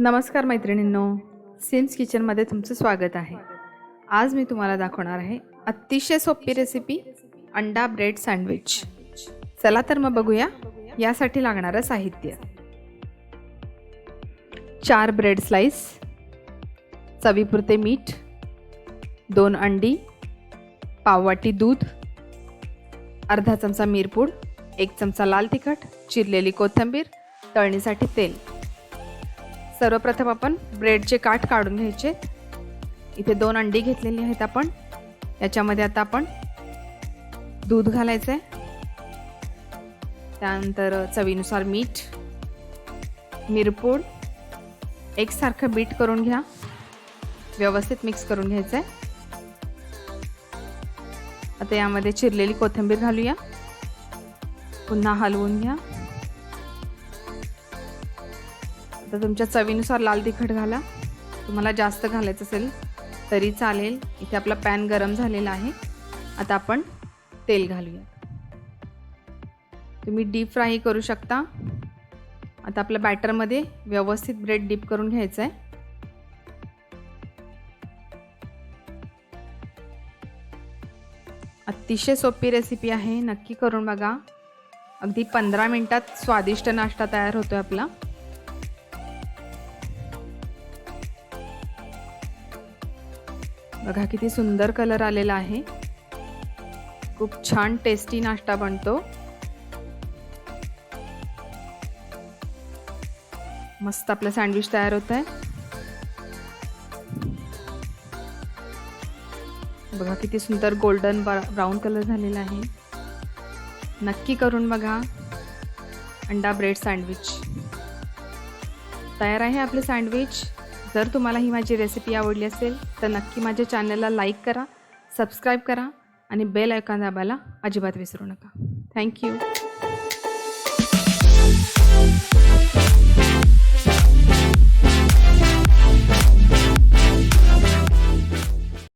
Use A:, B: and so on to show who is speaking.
A: नमस्कार मैत्रिणींनो, सिम्स किचनमध्ये तुमचं स्वागत आहे। आज मी तुम्हाला दाखवणार आहे अतिशय सोपी रेसिपी अंडा ब्रेड सँडविच। चला तर मग बघूया यासाठी लागणारे साहित्य। 4 ब्रेड स्लाइस, चवीपुरते मीठ, 2 अंडी, पाव वाटी दूध, अर्धा चमचा मिरपूड, 1 चमचा लाल तिखट, चिरलेली कोथिंबीर, तळणीसाठी तेल। सर्वप्रथम आपण ब्रेडचे काठ काढून घ्यायचे। इथे 2 अंडी घेतलेली आहेत आपण। याच्यामध्ये आता आपण दूध घालायचं आहे, त्यानंतर चवीनुसार मीठ, मिरपूड, एकसारखं बीट करून घ्या, व्यवस्थित मिक्स करून घ्यायचं आहे। आता यामध्ये चिरलेली कोथिंबीर घालूया, पुन्हा हलवून घ्या। आता तुमच्या चवीनुसार लाल तिखट घाला, तुम्हाला जास्त घालायचं असेल तरी चालेल। इथे आपला पॅन गरम झालेला आहे। आता आपण तेल घालूया, तुम्ही डीप फ्राय करू शकता। आता आपल्या बॅटरमध्ये व्यवस्थित ब्रेड डीप करून घ्यायचं आहे। अतिशय सोपी रेसिपी आहे, नक्की करून बघा। अगदी 15 मिनिटात स्वादिष्ट नाश्ता तयार होतोय आपला। बघा किती सुंदर कलर आलेला आहे, खूप छान टेस्टी नाश्ता बनतो। मस्त आपलं सँडविच तयार होत आहे। बघा किती सुंदर गोल्डन ब्राउन कलर झालेला आहे। नक्की करून बघा। अंडा ब्रेड सँडविच तयार आहे आपले सँडविच। जर तुम्हाला ही माझी रेसिपी आवडली असेल तर नक्की माझ्या चॅनलला लाईक करा, सबस्क्राईब करा आणि बेल आयकॉन दाबायला अजिबात विसरू नका। थँक्यू।